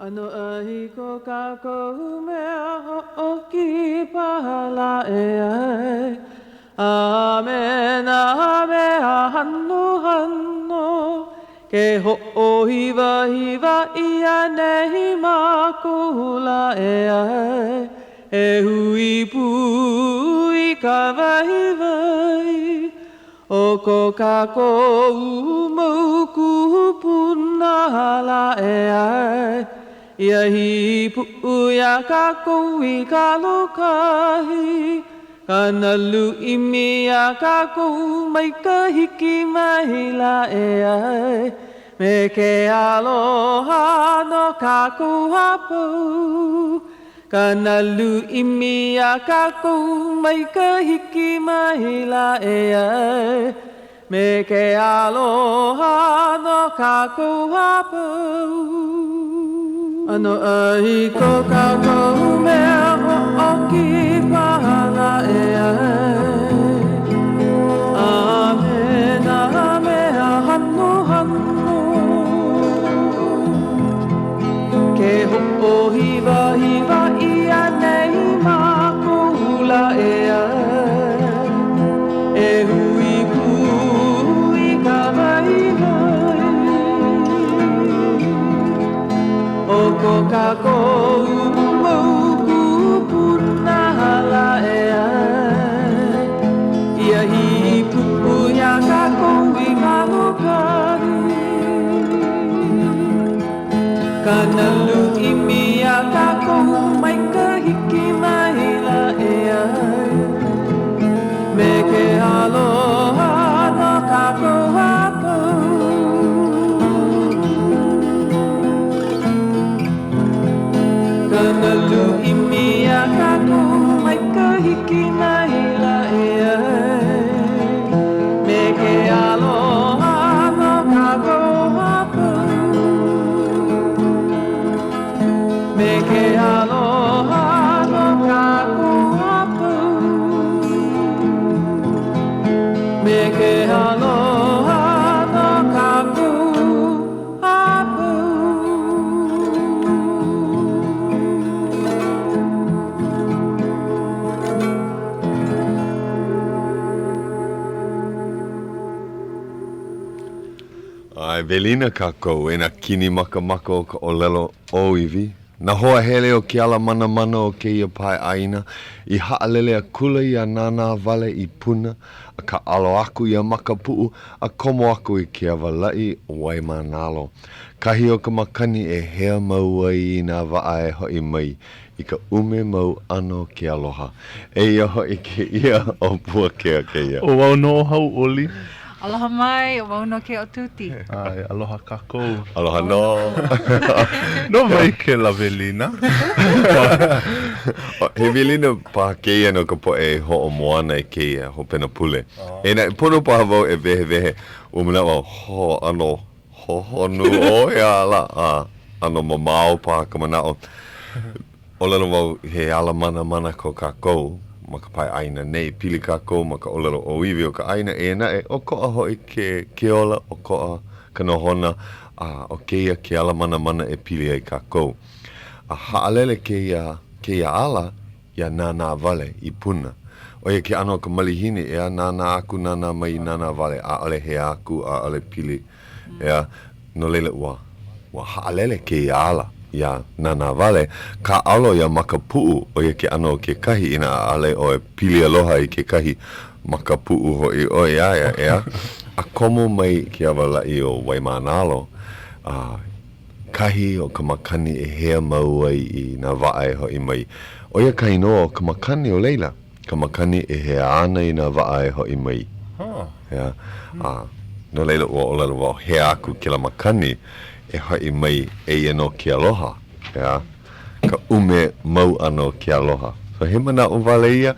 Ano ahiko kako mea ho'oki pahala e ai. Amen, amen, hanno, hanno. Ke ho'ohiva, hiva, ia nehi makula e ai. E hui pui ka vai vai. O ko kako umauku punala e ai. Ia hi pu'uia kako I kalokahi. Kanalu imia kako mai ka hiki mahila e ai. Me ke aloha no kako hapau. Kanalu imia kako mai ka hiki mahila e ai. Me ke aloha no kako hapau. Ano ai ko kako mea ho'oki pahala e ai. Amen, amen, hanno, hanno. Ke ho'ohiva, hiva, ia nei makula e ai. E hui pui ka vai vai. O ko kako umauku punahala e ai. Ia hi pu'uia kako I malokari. Kanalu imia kako mai ka hiki mahila e ai. Me ke aloha no kako hapau. Kanalu imia kako mai ka hiki mahila e ai. Me ke aloha no kako hapau. Me ke aloha no kako hapau. Me ke aloha no kako hapau. Ai velina kako e na kini makamaka o ka olelo o iwi. Na hoa hele o ke ala mana mana o ke ia pai aina. I haalele a kula I a nana vale I puna. A ka alo aku I a makapuu. A komo aku I ke awalai o wai manalo. Kahi o ka makani e hea mau ai I nā waa e hoi mai. I ka ume mau ano ke aloha. E ia hoi ke ia o Puakea ke ia. O wau no Hauʻoli. Aloha mai, o wau no ke o Tuti. Ai, aloha kākou. Aloha no. No mai ke la velina. He velina pa keia no ka po e ho o moana e keia ho pena pule. E na pono pa wau e vehe vehe o mana wa ho ano ho honu o e ala ano mamao pa ka manao. O lalo wau he ala mana mana ko kākou. Ma ka pai aina nei pili kākou ma ka olelo o iwi o ka aina e na e o koa hoi ke ola o koa ka nohona o keia ke ala mana mana e pili ai kākou. A haalele keia ala ia nana vale I puna. O ia ke ano ka malihini ea nana aku nana mai nana vale a ale he aku a ale pili. Ea no lele ua haalele keia ala. Ia nana vale, ka alo ia makapuu o ia ke ano ke kahi ina ale o e pili aloha I ke kahi makapuu hoi o ia ea. A komo mai ke awalai o Waimanalo, kahi o ka makani e hea mau ai I nā vae hoi mai. O ia kahi no ka makani o leila, ka makani e hea ana I nā vae hoi mai. Ia, no leila o lalo wau hea aku ke la makani, e hoi mai e no ke aloha, ya. Ka ume mau ano ke aloha. So he mana o wale ia,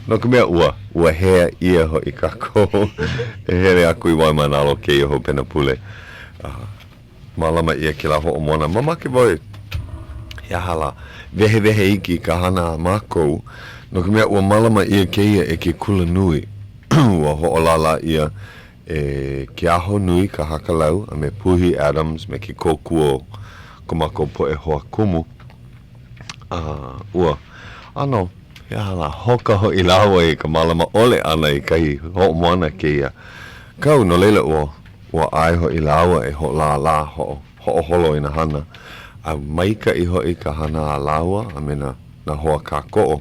no ka mea ua hea ia hoi kako, e here aku I Waimanalo ke ia ho pena pule. Malama ia ke la ho o mona, mamake voi, ia hala, vehe iki ka hana mākou, no ka mea ua malama ia ke ia e ke kula nui, ua ho o lala ia, e ke aho nui ka hakalau a me Puhi Adams me ke kumako po e hoa kumu. Ua, ano, ia la hoka ho I lawa I ka malama ole ana I kai ho moana ke ia. Kau no leila ua ai ho I lawa e ho la ho holo I na hana. A maika I ho I ka hana a lawa, a mena na hoa ka ko'o.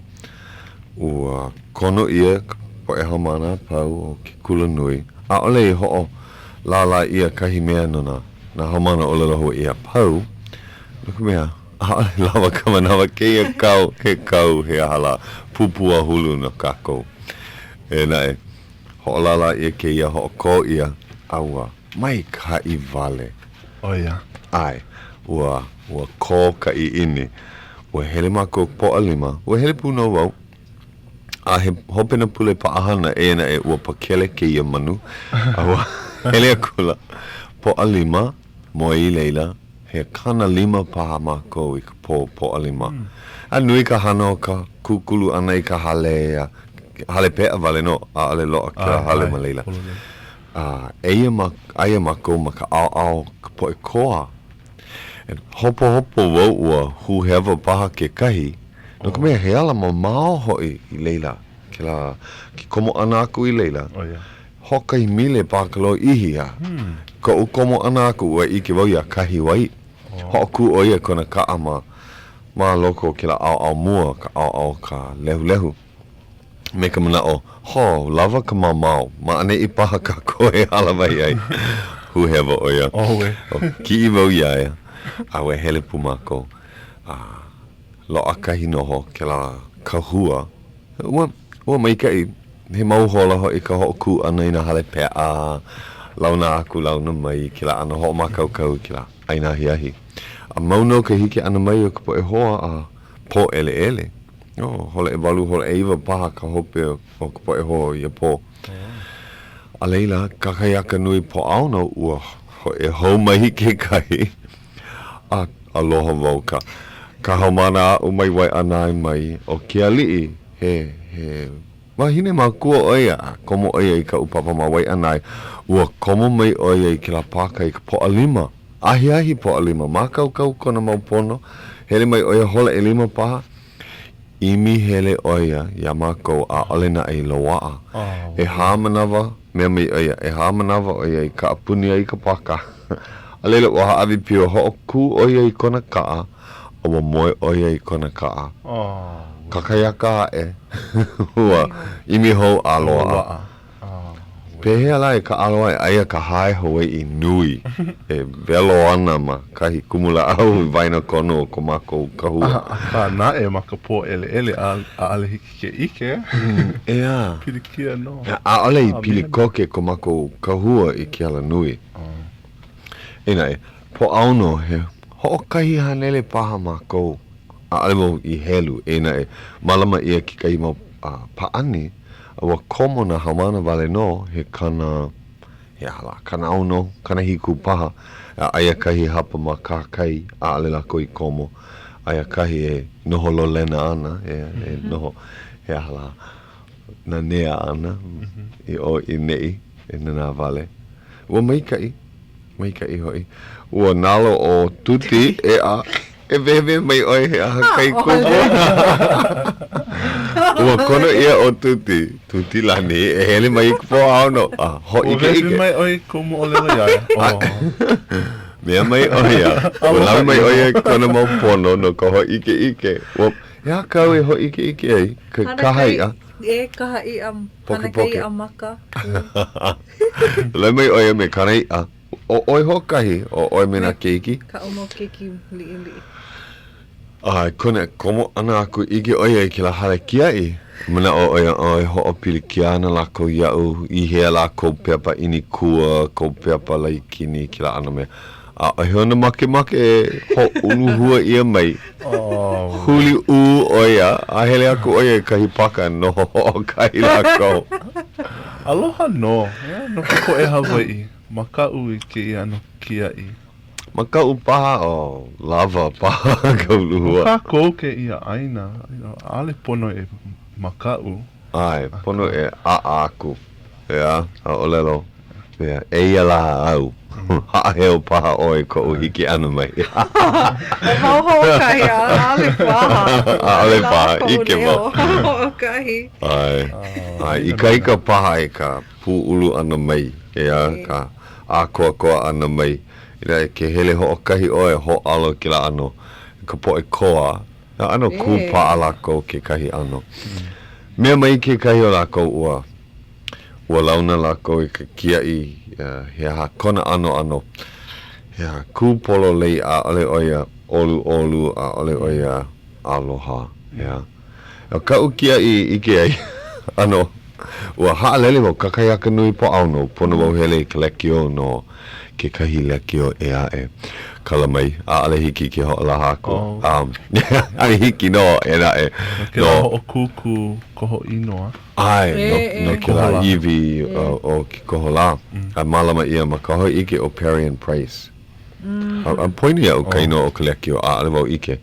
Ua kono ia po e hamana pau o ki kula nui. A ole I ho la ia kahi mea no na hamana o lalo ia pau. Nuku mea, a ole lawa kamanawa ke ia kau, he kau he ahala pupua hulu no kako. E nae, ho lala ia ke ia ho ko ia aua mai ka I vale. O ia. Ai, ua ko ka I ini. Ua hele mako po alima, ua hele puno wau. A he hopena pule paahana e na e ua pakele ke ia manu. Aua hele akula. Po alima, mo I leila, he kana lima paha mako I ka po alima. A nui ka hana o ka kukulu ana I ka hale pea vale no, a ale loa kia hale ma leila. Eia mako ma ka au ka po e koa. Hopo wau ua hu hewa paha ke kahi. No ka mea he ala ma mao hoi I leila. Ki komo ana aku I leila. O ia. Hoka I mile pakalo ihi a. Ko u komo ana aku ua I ke wau ia kahi wai. Hoku o ia kona kaa ma loko kila au mua ka au ka lehu. Me ka mana o, lava ka mamau. Ma ane I paha ka koe ala mai ai. Hu hewa o ia. Ki I wau ia ia. Awe hele pumako. Loa kahi noho ke la kahua. Ua maika I he mauhola ho I ka hoku ana I na hale pea launa aku launa mai ke la ana ho makaukau ke la aina hiahi. A mauno ka hiki ana mai o ka po e hoa po ele. Hole e walu hole e iwa paha ka hope o ka po e hoa I a po. A leila kakaiaka nui po auno ua ho e hou mai ke kai. Aloha wau ka haumana o mai wai anai mai o Keali'i he wahine ma kua oia komo oia I ka upapa ma wai anai ua komo mai oia I ke la paka I ka po alima ahi po alima ma kau kona maupono hele mai oia hola e lima paha imi hele oia ya mako a olena ai loa e hamanawa mea mai oia e hamanawa oia I ka apuni ai ka paka Alela ua avi pio ho ku oia I kona kaa o moe oia I kona kaa. Kakaiaka e. Hua imi hou aloa. Pehea lai ka aloa e aia ka hae Hawai'i nui. E velo ana ma kahi kumula au vaina kono o komako kahua. Ka na e maka po ele a ale hiki ke ike. Ea. Pilikia no. A ole I pili koke komako kahua I ke ala nui. Enai, po auno he ho'okahi hanele paha mako a alemo I helu enai malama ia ki kai mau paani awa komo na hamana vale no he kana auno kana hiku paha aia kahi hapa ma kakai a alela ko I komo aia kahi e noho lo lena ana e noho he hala na nea ana I o I nei e nana vale ua maika I hoi. Ua nalo o Tuti e veve mai oi he aha kai kumo. Ua kono ia o Tuti. Tuti lani e hele mai po auno. Ho ike. O veve mai oi kumo o lewa iaia. Mea mai oi ia. Ua lau mai oi kono mau pono no ka ho ike. Ua ia kau e ho ike ai. Kahai a. E kahai am. Hanakai am maka. Lau mai oi me kanai a. O oi hokahi, o oi mena keiki. Ka omo keiki li'i. Kone komo ana aku ige oia I ke la hale kiai. Mana o oia oi ho o pili kiana lako iau I hea lako peapa ini kua, ko peapa laikini ki la ana mea. A hona make e ho uluhua ia mai. Huli oia, a hele aku oia kahi paka no o kai lako. Aloha no, no ko e Hawai'i. Makau I ke ia no kiai. Makau paha o lava paha kauluhua. Kako ke ia aina. Ale pono e makau. Ai, pono e a aku. Ea, a olelo. Pea, eia la au. Ha'aheo paha oe ko uhiki ana mai. Mau hoʻokahi ale paha. Ale paha, ike mau. Hoʻokahi. Ai, ika paha e ka pu'ulu ana mai. Ea, ka ākoa ana mai. Ina e ke hele hoʻokahi oe ho'alo ki la ano. Ka poʻe koa. Na ano ku pa'a lako ke kahi ano. Mea mai ke kahi o lako ua launa lako i ka kia'i. Hea ha kona ano. Hea ku polo lei a ole oia olu a ole oia aloha. Hea. Ka ukia i ike ai. Ano. Ua ha'alele wau kakayaka nui po auno. Pono wau hele ka lekio no ke kahi lekio ea e. Kala mai. A ale hiki ke ho'olaha ako. Ai hiki no ena e. Ke la ho'o kuku koho inoa. Ai, no ke la iwi o ki koho la. A malama ia ma ka hoi ike o Perry and Price. Am poini au ka ino o ka lekio a ale wau ike.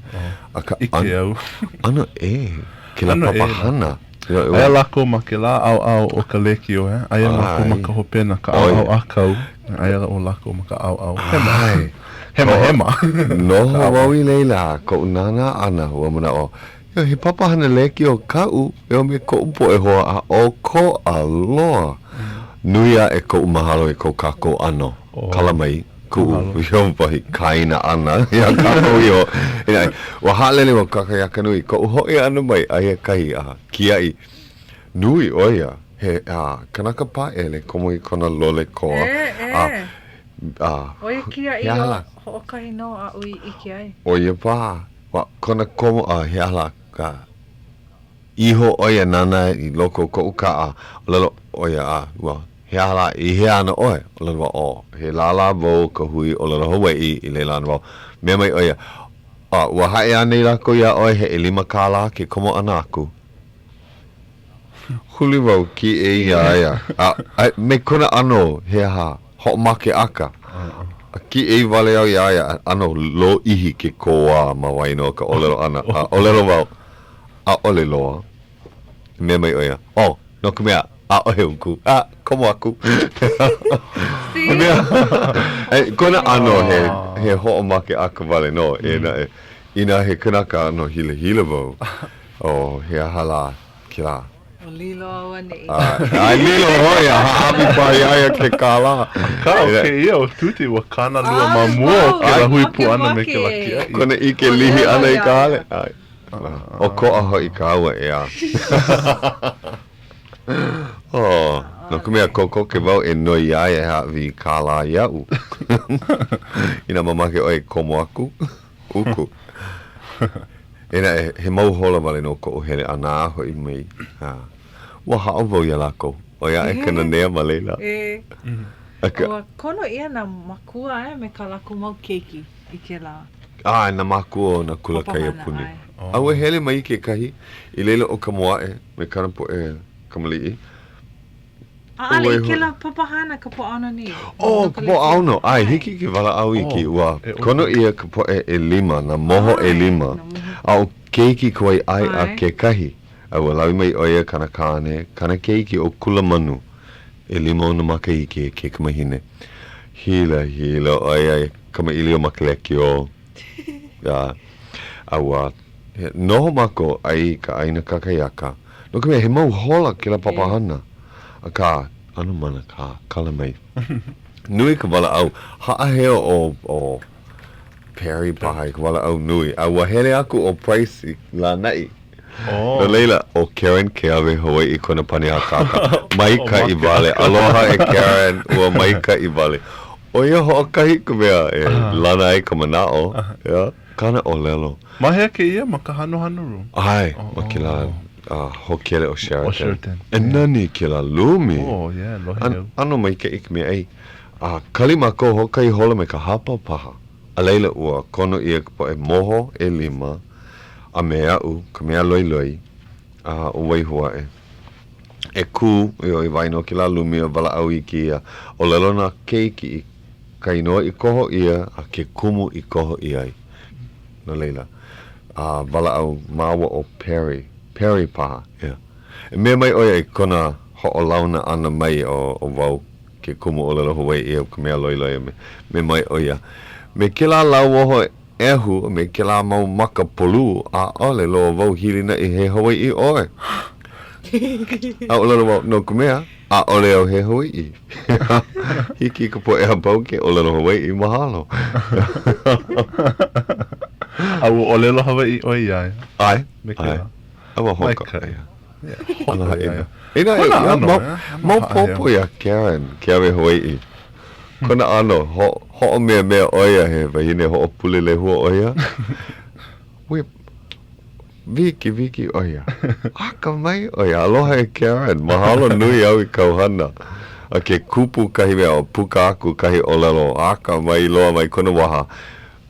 Ike au. Ano ke la papahana. Aia lako ma ke la au o ka lekio he. Aia lako ma ka hopena ka au akau. Aia o lako ma ka au. Hema. No wau i leila ko unana ana ua mana o. He papahana lekio kau e o me ko upo e hoa a o ko aloha. Nuia e ko umahalo e ko kako ano. Kala mai ku pahi kaina ana. Ia kako i o. Wa halele wa kakayaka nui. Ko uhoi ana mai aia kahi a kiai. Nui oia. He kanaka paele komo i kona lole koa. Oia kia i o hoʻokahi no a ui ike ai. Oia pa. Wa kona komo he ala ka iho oia nana i loko ko uka a lalo oia wa he ala I he ana oe lalo o he lala vo ka hui o lalo Hawai'i I le lana vo me mai oia wa hae ane la ko ia oe he 5 kala ke komo ana aku huli vo ki e ia me kona ano he ha ho'omake aka ki e vale au ia ano lo ihi ke koa ma waino ka olelo ana olelo wau ole loa me mai oia no ka mea ohe uku komo aku kona ano he ho'omake aka vale no ina he kanaka ano hile wau he hala ki la O lilo au anei. Lilo hoia, haapi pai aia ke kala. Ka o ke ia o tuti wa kana lua mamua o ke la hui pu ana me ke la kia. Kona I ke lihi ana I ka ale. O ko aho I ka aua ea. No ka mea koko ke wau e noi ai e hawi ka la iau. Ina mamake oi komo aku. Uku. Ena he mau hola wale no ko o hele ana aho I mei. Wa hao vau ia lako. O ia e kana nea ma leila. Ua kono ia na makua me ka lako mau keiki I ke la. Na makua o na kula kai apuni. Au e hele mai ke kahi. I leila o ka moae me kana po e kamali'i. Ale I ke la papahana ka po ana ni. Ka po auno. Hiki ke wala au iki ua. Kono ia ka po e 5 na moho e 5. Au keiki koe ai a ke kahi. Au lawi mai oia kana kane, kana keiki o kula manu. E 5 na makaiki e ke kamahine. Hila oia kama ili o makaleki o. Au noho mako ai ka aina kakayaka. No ka mea he mau hola ke la papahana. Ka, ano mana ka, kala mai. Nui ka wala au, haaheo o Perry paha ka wala au nui. A wahele aku o Price la nai. No leila, o Karen Keali'i Hawaii kona pani akaka. Maika I vale, aloha e Karen, ua maika I vale. O ia ho'okahi ka mea, lana ai ka manao. Kana o lelo. Mahea ke ia, ma ka hano room. Ma ke la hokele o Sheraton. E nani ke la lumi. Lohi Ano mai ka ik mea ei. Kalima ko hokai hola me ka hapa paha. A leila ua kono ia po e moho e 5. A mea ka mea loi. O waihua e. E ku I waino ki la lumi o wala au iki ia. O lelo na keiki I kainoa I koho ia a ke kumu I koho ia ai. No leila. Wala au maua o Perry paha. E mea mai oia I kona ho'olauna ana mai o wau ke kumu o lalo Hawai'i o ka mea loiloia me mai oia. Me ke la lau oho ehu, me ke la mau maka polu, a ole loa vau hilina I he Hawai'i oe. A o lalo wau no ka mea, a ole au he Hawai'i. Hiki ka po e hapau ke o lalo Hawai'i mahalo. Au o lelo Hawai'i o ia. Ai, Me ke ai. la. Awa hoka. Hoka ia. Ina Kona ano, mau popo ia Karen, Karen Hawai'i. Kona ano, ho mea oia he, wahine ho pule le hua oia. Viki oia. Aka mai oia, aloha e Karen, mahalo nui au I kauhana. A ke kupu kahi mea o puka aku kahi o lalo, aka mai loa mai kona waha.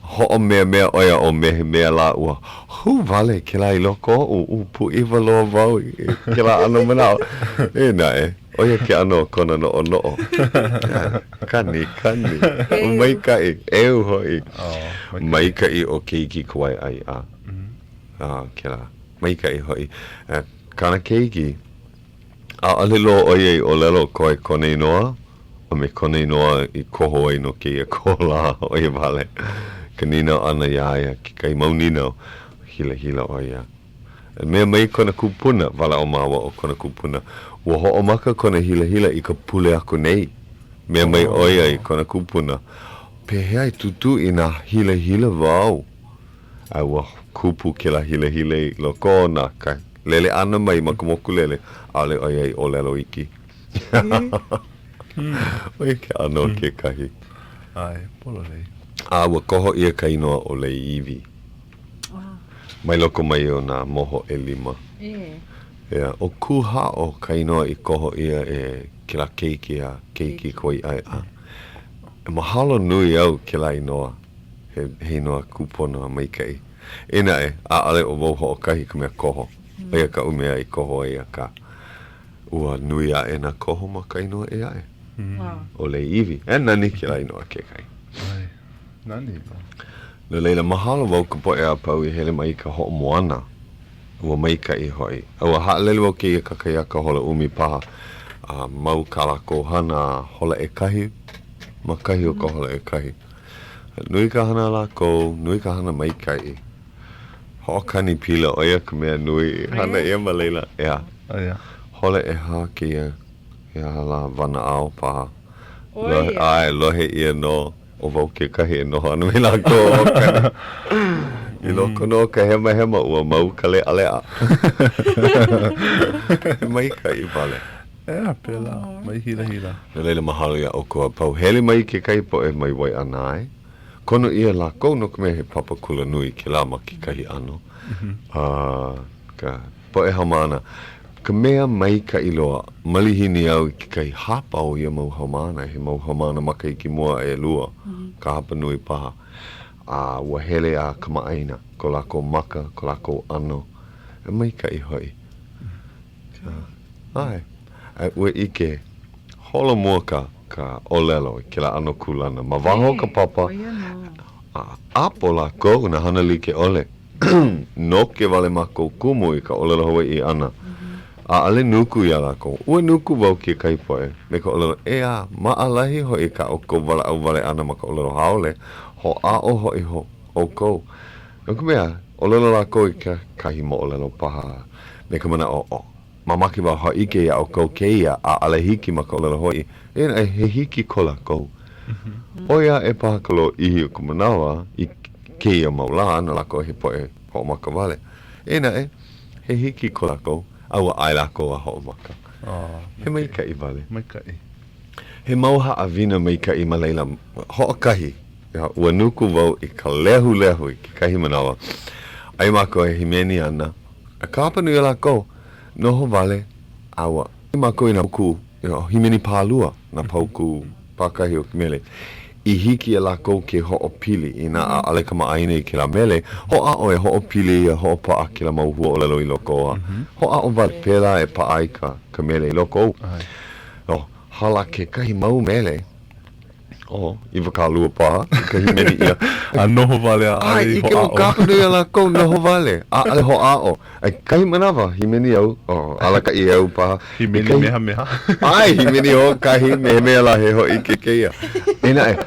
Ho mea oia o mea la ua. Hu vale ke la I loko u pu iwa loa vau ke la ano manao. E na oia ke ano kona no o. Kani. Maikai, eu hoi. Maikai o keiki kawai ai a. Ke la. Maikai hoi. Kana keiki. A alilo oia o lelo koe kone noa. O me kone noa I koho ai no keia kola oia vale. Kanina ana iaia ki kai maunino hila oia. Mea mai kona kupuna, wala o mawa o kona kupuna. Ua ho o maka kona hila I ka pule ako nei. Mea mai oia I kona kupuna. Pehea I tutu I na hila wau. A ua kupu ke la hila I loko na kai. Lele ana mai makamoku lele. Ale oia I o lelo iki. Oia ke ano ke kahi. Ai, polo lei. A ua koho ia ka inoa o le iwi. Mai loko mai o nā moho e 5. O kuha o ka inoa I koho ia e ke la keiki koi ai a. E mahalo nui au ke la inoa. He inoa kupona mai kai. Ina a ale o wauho o kahi ka mea koho. Ea ka umea I koho e a ka. Ua nui a e na koho ma ka inoa e ae. O le iwi. E nani ke la inoa ke kai. Ai, nani pa. Le leila mahalo wau ka poe a pau I hele mai ka ho moana. Ua mai ka I hoi. Ua haa lele wau ke I kakaiaka hola umi paha. Mau kalako hana hola e kahi. Ma kahi o ka hola e kahi. Nui ka hana lako, nui ka hana mai kai. Ho kani pila oia ka mea nui. Hana ia ma leila. Ea. Ai, Hola e ha ke ia. Ia la wana ao paha. Oia. Ai, lohe ia no. O wau ke kahi e noho anu I lako o kani. I loko no ka hema ua mau ka le alea. Mai ka I vale. Ea pela, mai hila. Le leila mahalo ia o kua pau. Hele mai ke kai po e mai wai anai. Kono ia lako no ka me he papa kula nui ke la ma ke kahi ano. Ka po e hamana. Ka mea mai ka iloa, malihini au ki kai hapa o ia mau haumana, he mau haumana maka I ki mua e lua, ka hapa nui paha. Ua hele a kamaaina, ko lako maka, ko lako ano, e mai ka I hoi. Ai, ua ike, holo mua ka olelo, ke la ano kulana, ma waho ka papa, apo lako, na hana like ole, no ke vale mako kumu I ka olelo Hawai'i ana. Ale nuku ia lako. Ua nuku wau ke kai poe. Me ka olelo, ea, maalahi hoi ka o kou wala au wale ana ma ka olelo haole. Ho a o hoi ho o kou. Nuku mea, olelo lako I ka kahi mo olelo paha. Me ka mana o. Mamaki wau hoi ike ia o kou ke ia a ale hiki ma ka olelo hoi. Ena he hiki ko lako. Oia e paha ka lo ihi o kumanawa I ke ia maula ana lako he poe ho maka wale. Ena he hiki ko lako. Aua ai lako a ho maka. He mai ka I vale. Mai kai. He mauha a vina mai ka I malaila. Ho kahi. Ua nuku wau I ka lehu I ki kahi manawa. Ai mako e himeni ana. A kāpa nui lako. Noho vale. Aua. Ai mako I na pauku. Himeni pālua. Na pauku pākahi o ki mele. I hiki e lako ke ho'opili I na a ale ka maaina I ke la mele, ho a o e ho'opili a ho'opa'a ke la mauhua o lelo I loko a. Ho a o wale pēla e pa'ai ka mele I loko. No, hala ke kahi mau mele, Iwa ka lua paha, ka himeni ia. A noho vale a Ai, ike o kāpunu ia la kou noho vale. A ale ho ao. Ai, kahi manawa, himeni au. Alaka i au paha. Himeni meha meha. Ai, himeni ho kahi mehe mea la he ho ike keia. Ena e,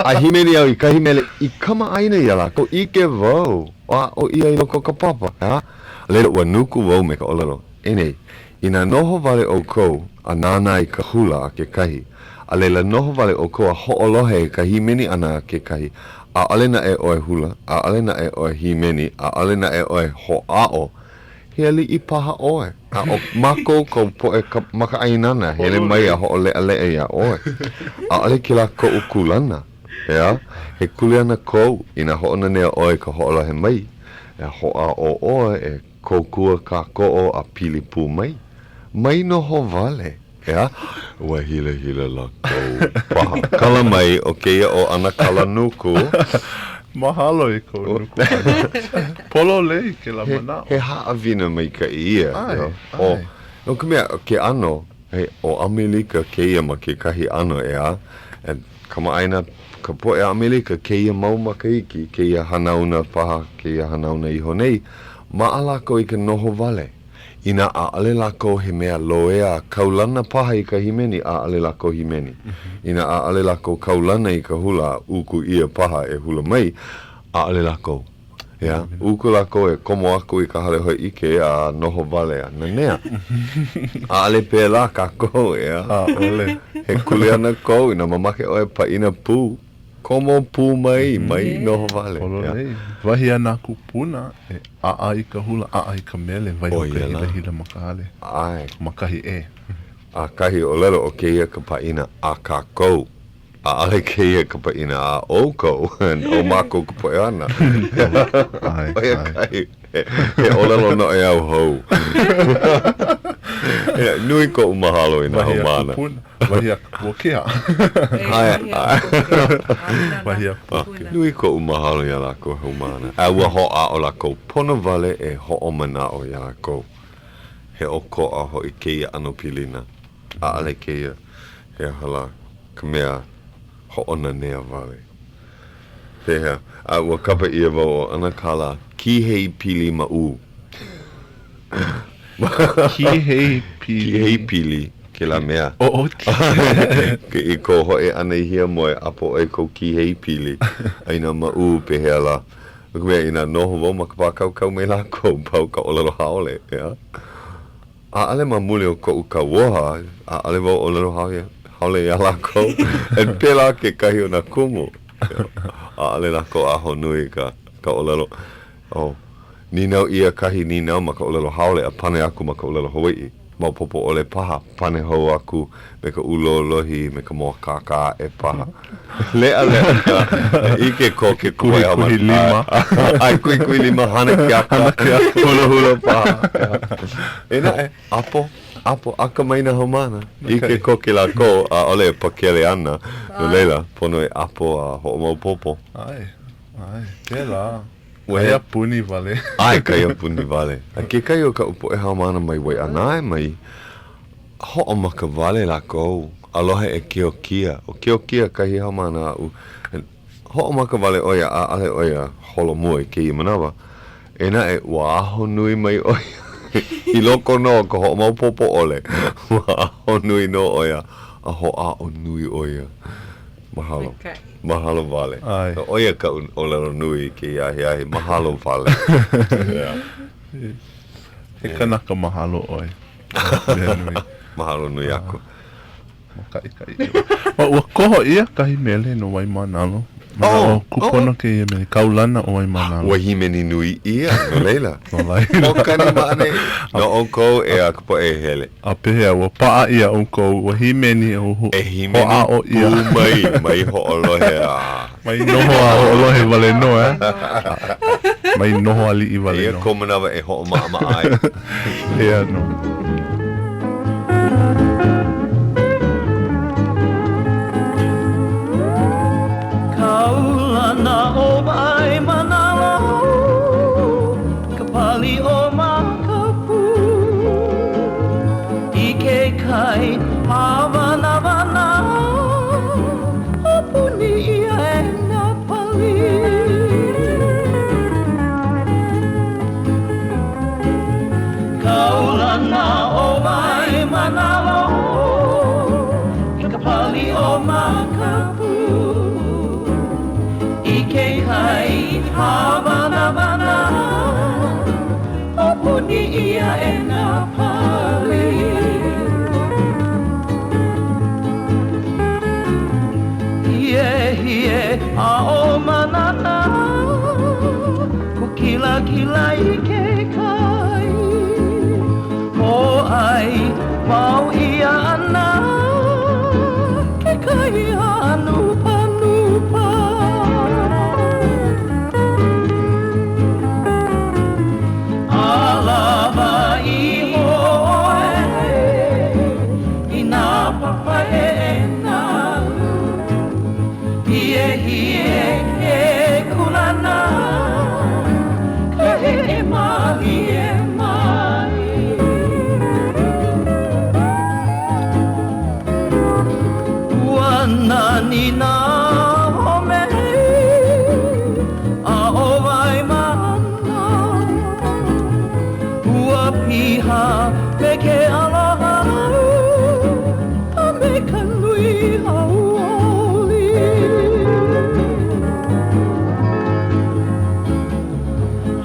a himeni au i kahi mele i kama aina ia la, ko ike vau. O ia ino ko ka papa. Lero ua nuku wau me ka olelo. Enei, ina noho vale o kou a nana i ka hula a ke kahi. A leila noho vale o kou a ho'olohe ka himeni ana ke kahi. A alena e oe hula, a alena e oe himeni, a alena e oe ho'a'o. He ali i paha oe. A o mako ko poe ka maka ainana, hele mai a ho'ole ale e a oe. A ale ki la ko ukulana. Ea, he kuleana kou ina ho'ona nea oe ka ho'olohe mai. E ho'a'o oe e koukua ka ko'o a pilipu mai. Mai noho vale. Ea, ua hila la kou paha. Kala mai o keia o ana kala nuku. Mahalo i kou nuku. Polo lei ke la manao. He haawina mai ka ia. Ai. No ka mea, ke ano, o Amerika keia ma ke kahi ano ea. E kama aina, ka po e Amerika keia mau makaiki, keia hanauna paha, keia hanauna iho nei. Maalako i ka noho vale. Ina a ale lako he mea loea kaulana paha i ka himeni a ale lako himeni. Ina a ale lako kaulana i ka hula uku ia paha e hula mai a ale lako. Yeah. Uku lako e komo aku i ka hale hoi ike a noho vale a nanea. A ale pēla kako ea. Ole. He kuleana kou ina mamake oe pa ina pū. Komo pū mai noho vale. Polo lei. Wahi ana kupuna e a i ka hula, a i ka mele. Vai o ka hila makahale. Ai. Makahi e. A kahi o lero o keia ka paina a ka kou. A ale keia ka paina a o kou. O mako ka poe ana. Oia kahi. He o lero no e au hou. Nui ko umahalo ina hau mana. Wahi a Puakea. Wahi a Puakea. Nui ko umahalo ia lako hau mana. A ua ho'a o lako pono vale e ho'o mana o ia lako. He o ko'a ho i keia ano pilina. A ale keia he hala ka mea ho'ona nea vale. Pehea, a ua kapa ia wau o ana kala ki hei pili ma u. Ki hei pili. Ki hei pili ke la mea. Ke i ko hoe ana i hia moe apo e ko ki hei pili. Aina ma u pehea la. Nuku mea ina noho wau ma ka pākau kau me la ko pau ka olero haole. A ale ma mule o ko uka woha. A ale wau olero haole ia la ko. E pela ke kahi o na kumu. A ale la ko aho nui ka olero. Ninau ia kahi ninau ma ka olelo haole a pane aku ma ka olelo Hawai'i. Maupopo ole paha, pane hou aku me ka ulo lohi me ka moa kaka e paha. Lea ike ko ke koe a Kuhi lima. Ai kui lima hana ki aka. Hula paha. Ena e, apo aka maina homana. Ike ko ke la ko a ole pakele ana. No leila, pono e apo a ho maupopo. Ai, ke la. Kai a puni vale. Ai, kai a puni vale. A ke kai o ka upo e haumana mai wai anae mai. Ho'o maka vale la kou. Aloha e keo kia. O keo kia kahi haumana au. Ho'o maka vale oia a ale oia holo mua i kei manawa. Ena e ua aho nui mai oia. I loko no ka ho'o mau popo ole. Ua aho nui no oia. A ho'a o nui oia. Mahalo. Mahalo vale. Ai. Oia ka olero nui ki ahi mahalo vale. He kanaka mahalo oi. Mahalo nui aku. Makai. Ua koho ia kahi mele no wai manalo. O kupona ke ia mele. Kaulana o wai manalo. Ua himeni nui ia, no leila. O kani mane. No onko e a kupo e hele. A pehea, ua paa ia onko. Ua himeni o ho. E himeni o ia. mai ho olohe a. Mai noho a ho olohe vale no, Mai noho ali I vale no. Ia ko manawa e ho ma ai. Ia no. Kaulana o mai manalo, ka pali o makapu. I ke kai hawana wana, o manalo Ka pali o makapu I ke kai hawana O puni ia e nā pali Hie a o manana Ku kila I ke kai O ai mau ia ana Ke kai a nupa Alava I hoe I nā papa e nā Hie he kulana Ka he mahi Nani nā home A o wai mana Ua piha me ke aloha A me ka nui hauʻoli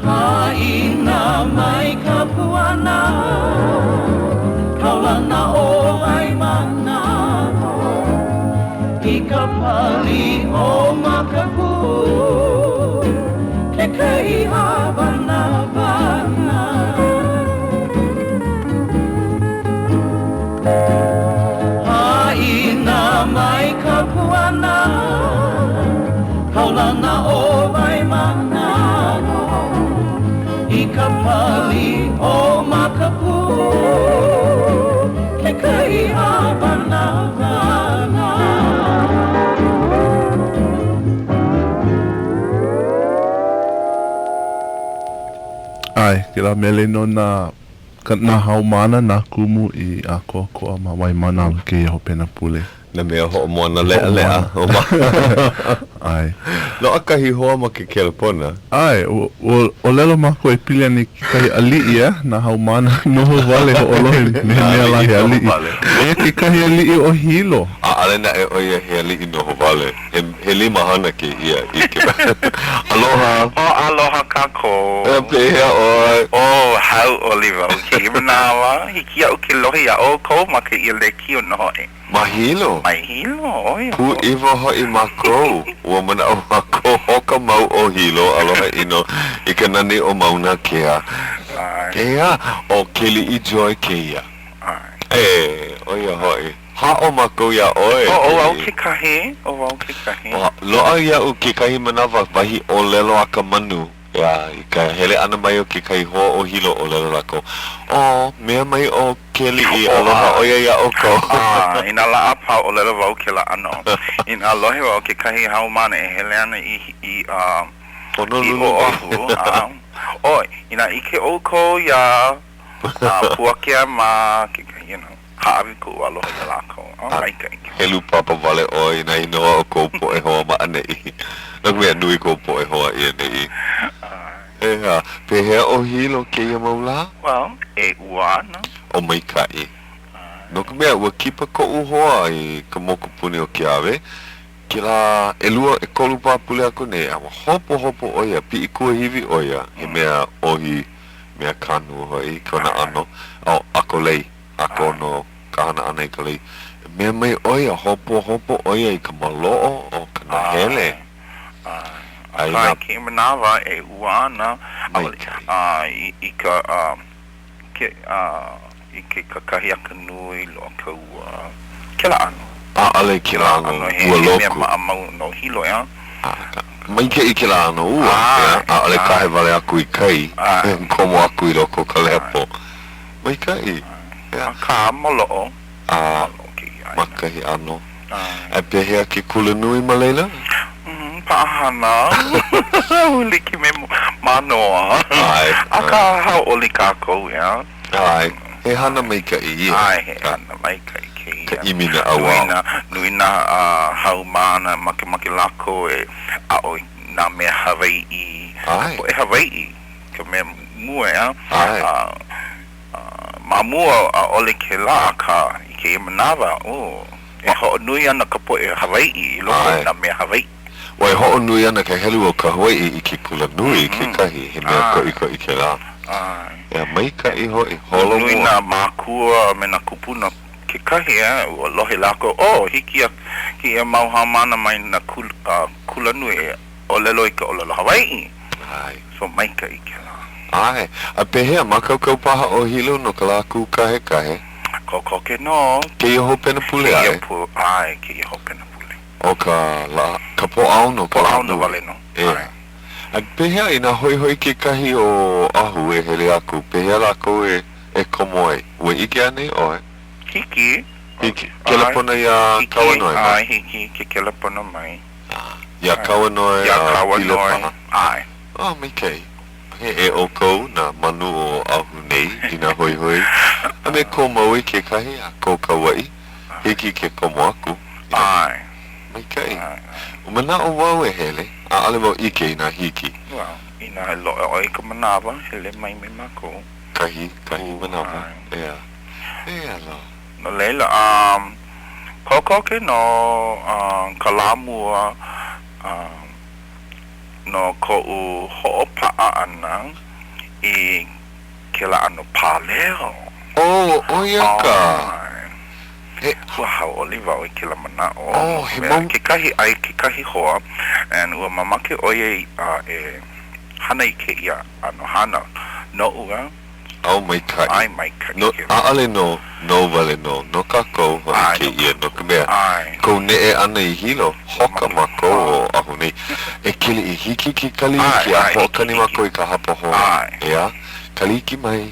Haina mai ka puana Kaulana o wai mana I ka pali o makapu Ke kai hawana Haina mai ka puana Kaulana o vai mana I ka pali o makapu Ke kai hawana Ai, ke la mele no na haumana na kumu I a koa ma wai mana ke iho pena pule. Na mea ho moana lea. Ai. No akahi hoa ma ke kelepona. Ai, o lelo mako e pili ani ki kahi ali'i na haumana noho wale ho olohe me mea lahi ali'i. E ke kahi ali'i o hilo. Ale na e oia he ali'i noho wale. He lima hana ke ia I ke Aloha. Aloha kako. E pehea oi. Hauʻoli wau ki manawa. Hiki au ke lohi a o kou ma ke ia le kio noho e. Mahilo. Oi. Pu iwa hoi mako. Ua mana o mako hoka mau o hilo aloha ino I ka nani o mauna kea. Kea o Keali'i Joy kea. Oia hoi. Ha o mako ia oe. Au ke kahi. Loa ia u ke kahi manawa wahi o lelo a ka manu. Ia, I ka hele ana mai o ke kai hoa o hilo o lelo lako. Mea mai o Keali'i aloha oia ia o ko. Ina la apa o lelo wau ke la ano. Ina lohe wau ke kahi haumana e hele ana I Honolulu. Ina ike o ko ia Puakea ma ke kahi, haawi ku aloha ia lako. Maika ike. Helu papa wale oi na inoa o ko po e hoa ma ane I. Naku mea nui ko po e hoa I ane I. Ea, pehea o hilo ke ia maula? Well, e ua, no? O maikai. Noku mea, ua kipa ko uhoa I ka mokupuni o ke awe. Ke la elua e kolu papule ako ne, awa hopo oia, pi I kua hivi oia. He mea ohi, mea kanu hoi, kona ano. Ako lei, ako no kahana ana I ka lei. Mea mai oia, hopo oia I ka maloo o Kanahele. Ai ke manawa e uana I ke kakahi aka nui lo ka ua ke la ano ale ke la ano ua loku mea mau no hilo mai ke I ke la ano ua ale kahe vale aku I kai komo aku I loko ka lepo mai kai ka molo makahi ano e pehea ke kula nui ma leila Pahana Uli ki me manoa Aka hauʻoli kako Ai He hana mai ka I Ai he hana mai ka I ke Ka imina awa Nuina haumana make lako e Aoi nā mea Hawai'i Ai E Hawai'i Ka mea mua Mamua ole ke la ka I ke manawa e ho nui ana ka po e Hawai'i loko na me Hawai'i Wai ho nui ana ke helu o ka Hawai'i I ke kula nui ke kahi he mea ko I ke la e mai ka I ho I holo nui na makua me na kupuna ke kahi o lohe lako hiki a mauhamana mai na kula nui o lelo I ka o lelo Hawai'i so mai ka I ke la Ai, a pehea makaukau paha o hilo no ka la kahe Ko ke no ke I ho pena pule ai ke I ho pena pule o ka po au no po au no vale no a pehea I na hoi ke kahi o ahu e hele aku pehea lako e komoe ue ike ane oe hiki kelapona ia kawanoi mai hiki ke kelapona mai ia kawanoi ai mai kei e o kou na manu o ahu nei I na hoi a me komo I ke kahi a kou kawai hiki ke komo aku ai mai kei o mana o wau e hele a ale wau ike I na hiki ina lo o I ka manawa hele mai me mako kahi manawa lo no leila koko ke no kalamua no ko u ho'opa'a ana I ke la ano paleo ia ka ua hauʻoli wau I ke la mana he mau ke kahi hoa and ua mamake oie e hana I ke ia ano hana no ua mai kai ai mai kai no ale no vale no kako ho ke ia no ke mea ko ne e ana I hilo hoka mako o ahu nei e kili I hiki ki kali ki a hoka ni mako I ka hapa ho ea kali ki mai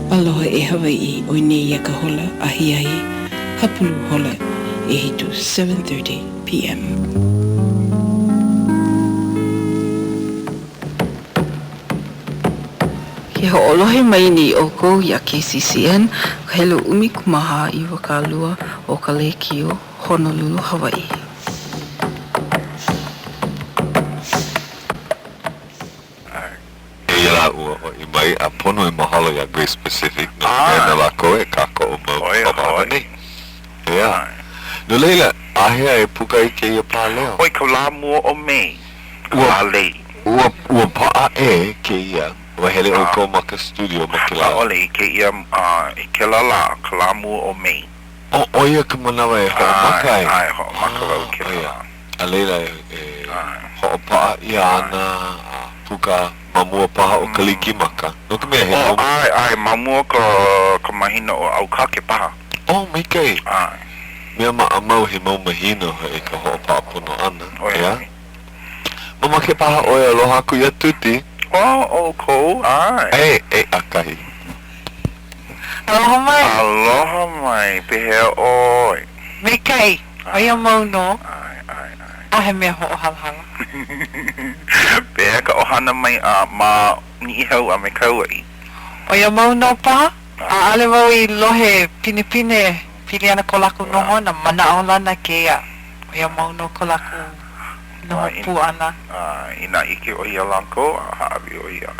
Aloha e Hawai'i o nei ia ka hola ahi hapulu hola e hitu 7:30 p.m. Ke ho'olohe mai ni o kou ia KCCN ka helo umikumaha I wakalua o ka lekio Honolulu, Hawai'i. I mai a pono e mahalo ia very specific no na lako e kako o mau no leila ahea e puka I ke ia pāleo oi ka la mua o mei ka lei ua paa e ke ia wa hele o ko maka studio maka la ole ke ia ke la ka la mua o mei o ia ka manawa e ho maka ai ho maka wau ke la a leila e ho paa ia ana puka mamua paha o kaliki maka no ka mea he ai mamua ka mahina o au kake paha mai kei mea mau he mau mahina e ka ho paa pono ana mama ke paha o e aloha ku ia tuti ko ai akahi aloha mai pehea oi Me kai, oia mau no. Ahe mea ho o halhala. Pehea ka ohana mai ma ni hau a me kauai. Oia mau no pa? Ale wau I lohe pinipine pili ana ko laku noho na mana o lana ke ia. Oia mau no ko laku noho pu ana. Ina ike o ia lako, haawi o ia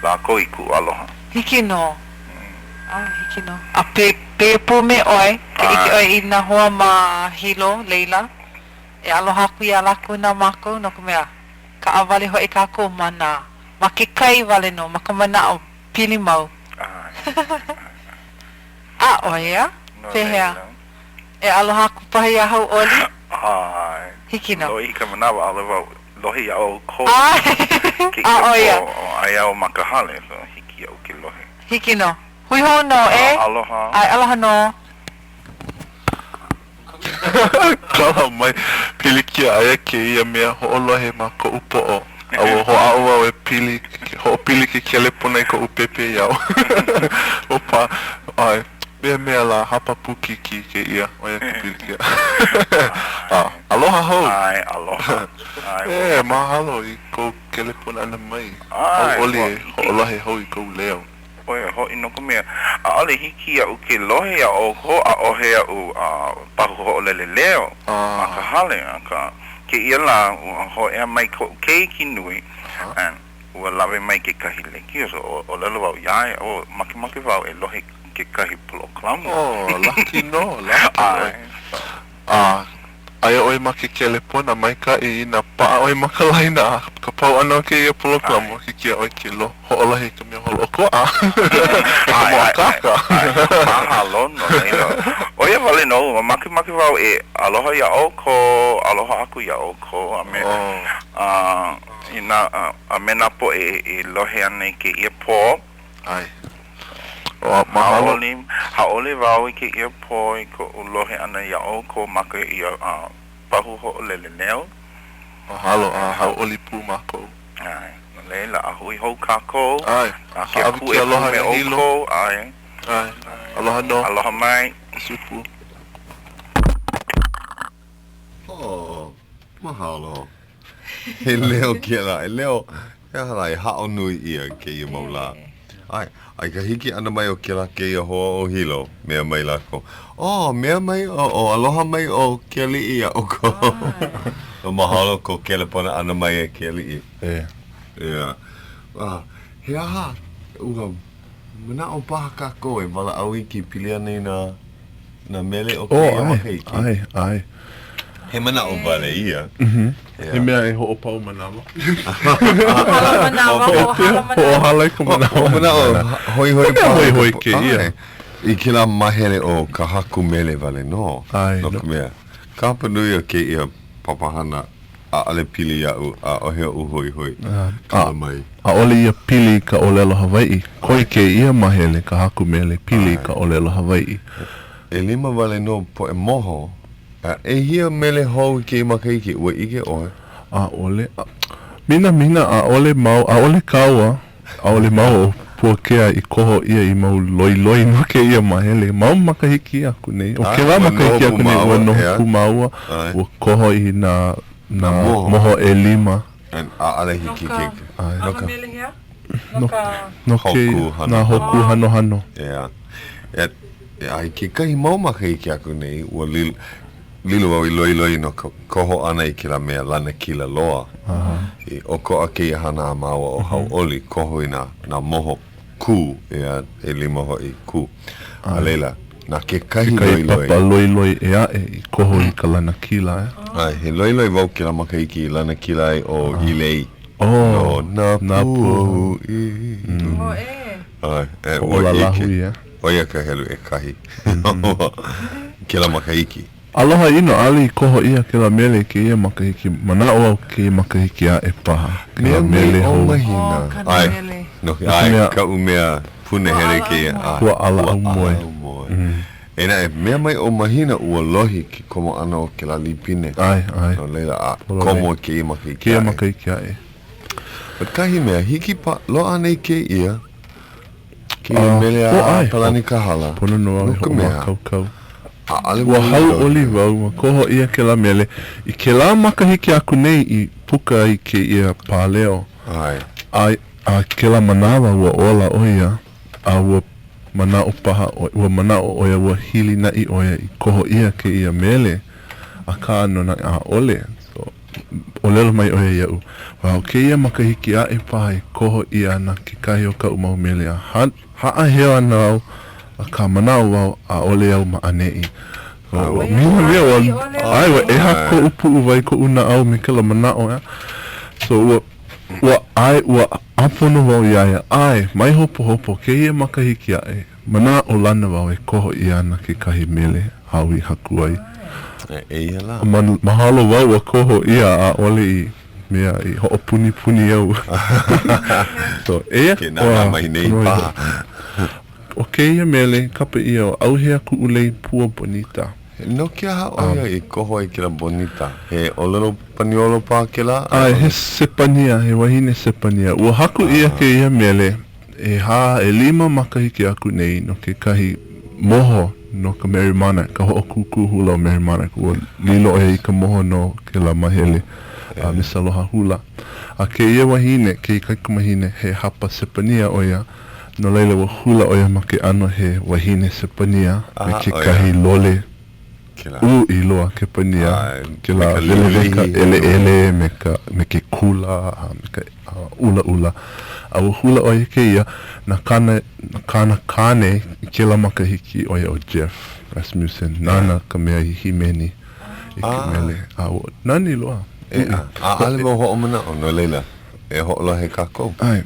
lako I ku aloha. Hiki no. Hiki no. A pe pu me oi, ke ike oi I na hoa ma hilo, leila. E aloha ku ia laku na mako, no ku mea. Ka awale ho e kako mana. Ma ke kai wale no, ma ka mana o pili mau. Oia, pehea. E aloha ku pahi a Hauʻoli? Hiki no. Loi ka manawa alewa lohi au ko. Oia. Ai au makahale, so hiki au ke lohi. Hiki no. Hui ho no, Aloha. Ai aloha no. Kala mai pilikia aia ke ia mea ho'olohe ma ko upo'o. Awa ho'aua e pili ke kelepona I ko upepe iau. Opa, ai, mea la hapa puki ki ke ia, oia ke pilikia. Aloha hou. Ai, aloha. Mahalo I ko kelepona ana mai. Hauʻoli e ho'olohe hou I ko leo. Oia, ho ino ko mea. Ale hiki au ke lohe a o ho a ohe au pahu ho lele leo. Makahale, ka ke ia la ho e mai ko ke ki nui and ua lawe mai ke kahi leki so o lelo wau iai o maki wau e lohe ke kahi poloklamu lucky no ai oi maki kelepona mai ka ina pa oi makalaina ka pau ana ke ia poloklamu ki kia oi kilo ho'olahi ka mea holo ko Akaka mahalo no oia vale no maki wau e aloha ia o ko aloha aku ia o ko ame ina amena po e lohe ana ke ia po ai mahalo Hauʻoli wau ke ia po ko lohe ana ia o ko maka ia pahu ho lele neo mahalo Hauʻoli pu mako ai leila ahui ho kako ai ke ku e aloha me oko ai aloha no aloha mai supu mahalo he leo kia la e leo e harai hao nui ia ke ia maula ai ka hiki ana mai o kia la ke ia hoa o hilo mea mai lako mea mai o aloha mai o Keali'i a oko o mahalo ko kelepona ana mai e Keali'i he aha ua mana o paha kako e wala au iki pilia nei na mele o ke ia makaiki ai he mana o vale ia he mea e ho'o pau manawa o halai ko manawa hoi hoi ke ia i ke la mahere o ka haku mele vale no no ka mea ka panui o ke ia papahana a ale pili au a o hea hoi ka mai a ole ia pili ka olelo Hawai'i koi ke ia mahele ka haku mele pili ka olelo Hawai'i e lima vale no po e moho e hia mele hou ke makaiki ua ike oe a ole mina a ole mau a ole kaua a ole mau puakea i koho ia i mau loi no ke ia mahele mau makahiki aku nei o ke la makahiki aku nei ua noho kumaua ua koho i na moho e lima a ale hiki ke Aka mele hea? no ke na hoku hano ai ke kahi mau makahiki aku nei ua lilo au i loi no koho ana i ke la mea lana kila loa i oko a ke hana maua o Hauʻoli koho i na moho ku e lima ho i ku a leila na ke kahi papa loi e a i koho i ka lana kila ai he loi wau ke la makaiki i lana kila o ilei no na pu ai o la lahui oia ka helu e kahi ke la makaiki aloha ino ali koho ia ke la mele ke ia makahiki mana o ke makahiki a e paha ke la mele ho mahina ai no ai ka umea pune hele ke ia ua ala au moe ena e mea mai o mahina ua lohi ki komo ana o ke la lipine ai no leila a komo ke ia makahiki ke ia makahiki a e but kahi mea hiki pa lo anei ke ia ke ia mele a palani ka hala pono no au ho makau ua Hauʻoli wau ma koho ia ke la mele i ke la makahiki aku nei i puka i ke ia pāleo a ke la manawa ua ola oia a ua mana o paha ua mana o oia ua hili na i oia i koho ia ke ia mele a ka ano na a ole so o lelo mai oia iau wau ke ia makahiki a e paha i koho ia na ke kahi o ka umau mele a haa heo ana au a ka manao wau a ole au ma anei mina mea wa e hako upu uwai ko una au me kela manao so ua apono wau iaia mai hopo ke ia makahiki a e mana o lana wau e koho ia na ke kahi mele haui haku ai mahalo wau a koho ia a ole i mea i ho puni au so ke nana mai nei paha o ke ia mele kapa ia o auhea ku ulei pua bonita no kia haoia i koho i kila bonita he olelo paniolo pa kila he sepania he wahine sepania ua haku ia ke ia mele e lima makahiki aku nei no ke kahi moho no ka merimana ka ho kuku hula o merimana ua lilo e i ka moho no ke la mahele misaloha hula a ke ia wahine ke i kaikamahine he hapa sepania oia no leila wa hula oia ma ke ano he wahine sepania me ke kahi lole iloa ke pania ke la me ka leleka lilihi. ele me ke kula me ke ula au hula o ke ia na kana kane ke la makahiki o ia o Jeff Rasmussen nana ka mea I himeni I ke mele au nani loa ale mo ho mana no leila e ho la he kako ai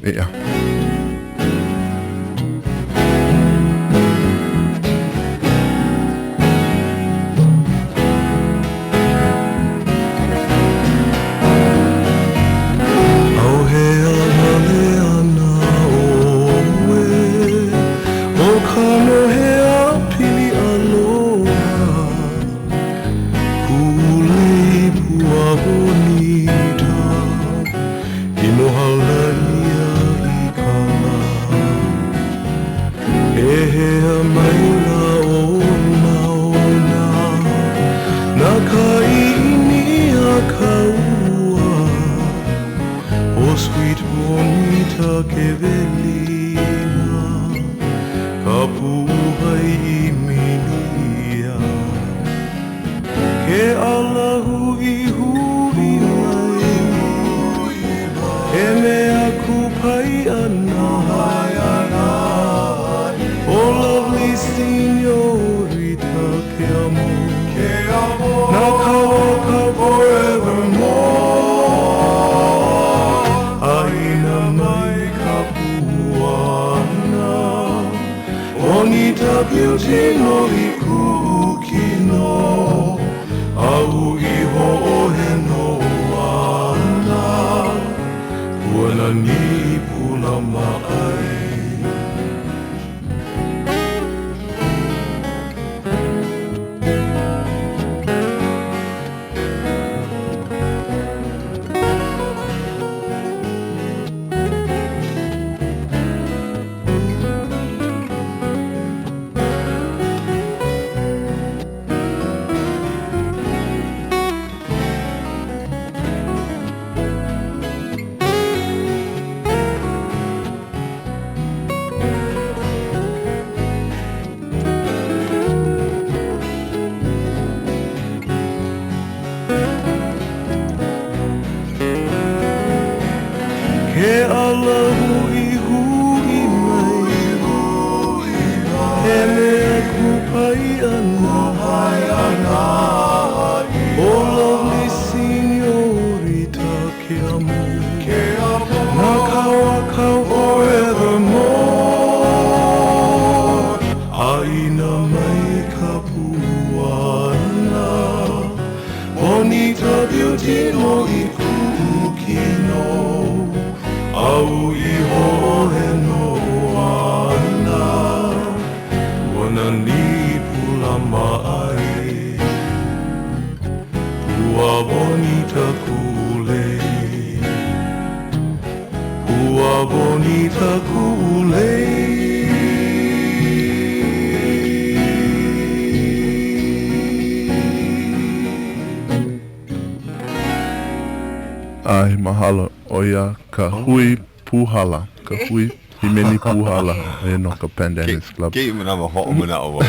ai mahalo oia ka hui puhala ka hui himeni puhala e no ka Pandanus Club ke mana mo ho mana o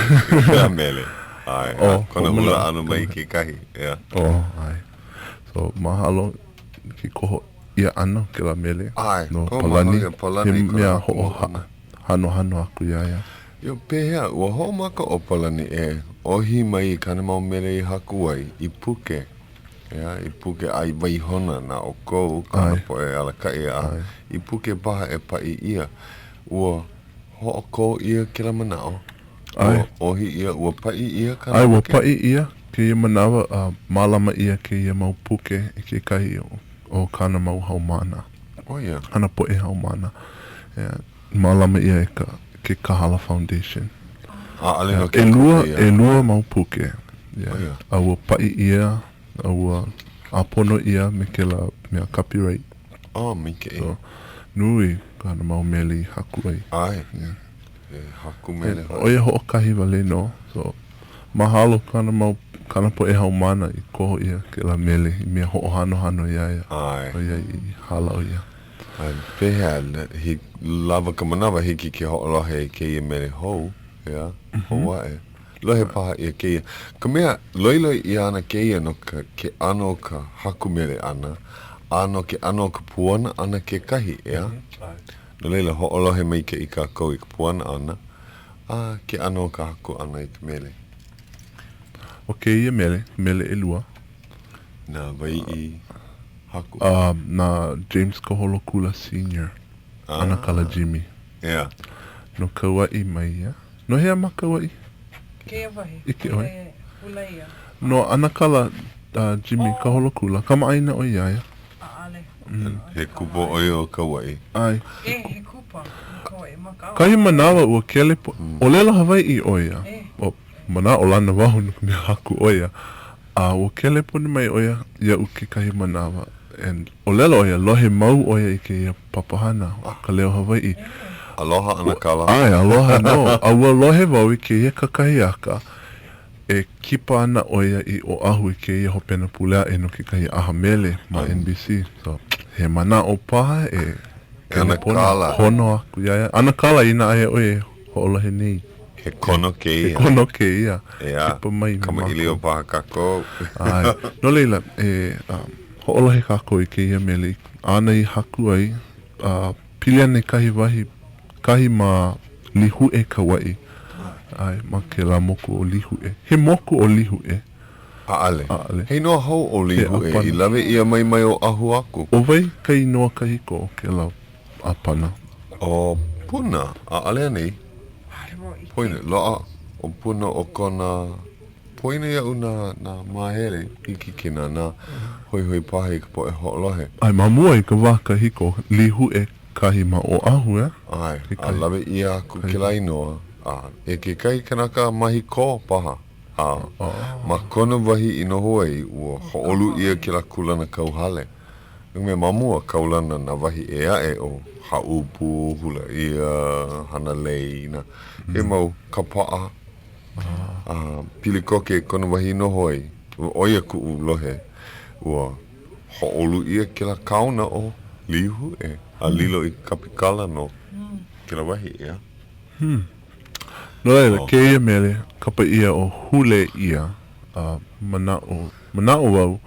ka mele ai kona mula anu mai ke kahi ai so mahalo ki koho ia ana ke la mele no palani mea ho hano aku ia yo pehea ua ho maka o palani ohi mai kana mau mele I haku ai I puke I puke ai waihona na o kou kana po ala kai I puke paha pai ia ua ho o kou ia ke la manao ohi ia ua pai ia kana ai ua pai ia ke ia manawa malama ia ke ia mau puke ke kai o kana mau haumana ana po haumana malama ia ke Kahala Foundation lua mau puke a ua pai ia a ua apono ia me ke la mea copyright mike so nui kana mau mele haku ai haku mele oia ho kahi wale no so mahalo kana po haumana I koho ia ke la mele I mea ho hano ia oia I hala o ia pehea hi lava ka manawa hiki ke ho alohe ke ia mele hou ho wae Lohe paha ia keia. Ka mea, loiloi ia ana keia no ke ano ka hakumele ana, ano ke ano ka puana ana ke kahi, ea? No leila, ho'olohe mai ke i ka kou i ka puana ana, ke ano ka haku ana i ka mele. O keia mele e lua. Na Wai'i haku. Na James Kaholokula Senior. Ana kala Jimmy. Yeah. No Kauai mai ia. No hea ma Kauai. Ke wahi. Ike oi. Ula ia. No ana kala Jimmy Kaholokula. Kama aina o iaia. Ale. He kupo oi o Kauai. Ai. He kupa. Koe makau. Kahi manawa ua kele po. O lela Hawaii o ia. O mana o lana wahu nuku mea haku o ia. Ua kele po ni mai o ia. Ia uke kahi manawa. And o lela o ia lohe mau o ia i ke ia papahana. O Ka Leo Hawaiʻi. Aloha ana kala. Ai, aloha no. Ua lohe wau i ke ia kakahiaka. E kipa ana o ia i o ahu i ke ia hopena pulea e no ke kahi aha mele ma NBC. So, he mana o paha e Ana kala. Kono aku iaia. Ana kala ina aia o e ho'olahe nei. He kono ke ia. He kono ke ia. Ea, Kipa mai kama ili o paha kako. Ai, no leila, ho'olahe kako i ke ia mele. Ana i haku ai, pili ane kahi wahi, kahi ma lihu e Kauai. Ai, ma ke la moku o lihu e. He moku o lihu e. Aale. Aale. Hei noa hau o lihu He e, apana. i lawe ia mai o ahu aku. O vai kai noa kahiko o ke la apana. O puna, aale anei. Poina, loa o puna o kona, poina ia una na mahere, iki kina na hoi paha i ka po e ho'olohe. Ai, mamua i ka wā kahiko, lihu e kahi ma o ahu e. Ai, He a kai. lawe ia ku ke lai noa, e ke kai kanaka mahi ko paha. Ma kona wahi i no Hawaii, ua ho'olu ia ke la kulana kauhale. Me mamua kaulana na wahi e ae o haupu, hula ia, hana leina. E mau kapaa. Pili koke kona wahi no Hawaii. Oia ku lohe. Ua ho'olu ia ke la kauna o lihu e. A lilo i kapikala no ke la wahi ia. No leila, ke ia mele, kapa ia o hule ia, mana o wau,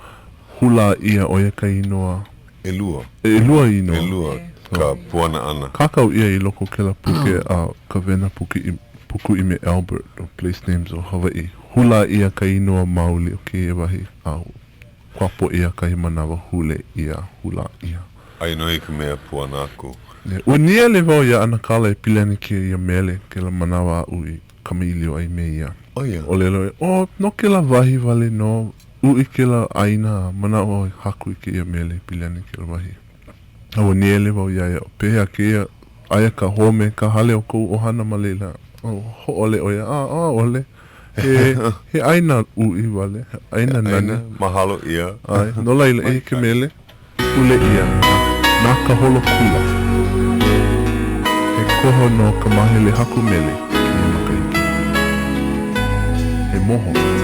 hula ia o ia ka inoa. E lua. E lua inoa. E lua ka puana ana. Kakau ia i loko ke la puke a ka vena puku i me Albert o place names o Hawaii. Hula ia ka inoa mauli o ke wahi a kwapo ia ka himanawa hule ia, hula ia. Ai no i ka mea puana aku. Ua nia le wau ia ana kala e pilani ke ia mele ke la manawa au i kamailio ai me ia. Oh ia. O lelo e, no ke la wahi wale no, u i ke la aina manawa haku i ke ia mele pilani ke la wahi. Ua nia le wau ia o pehea ke ia aia ka home ka hale o kou ohana ma leila. Ho ole o ia, ole. He aina u i wale, aina nani. Aina, mahalo ia. Ai, no laila e ke mele, ule ia, nā ka holo kula. He koho no ka mahele haku mele, ki i makaiki. He moho.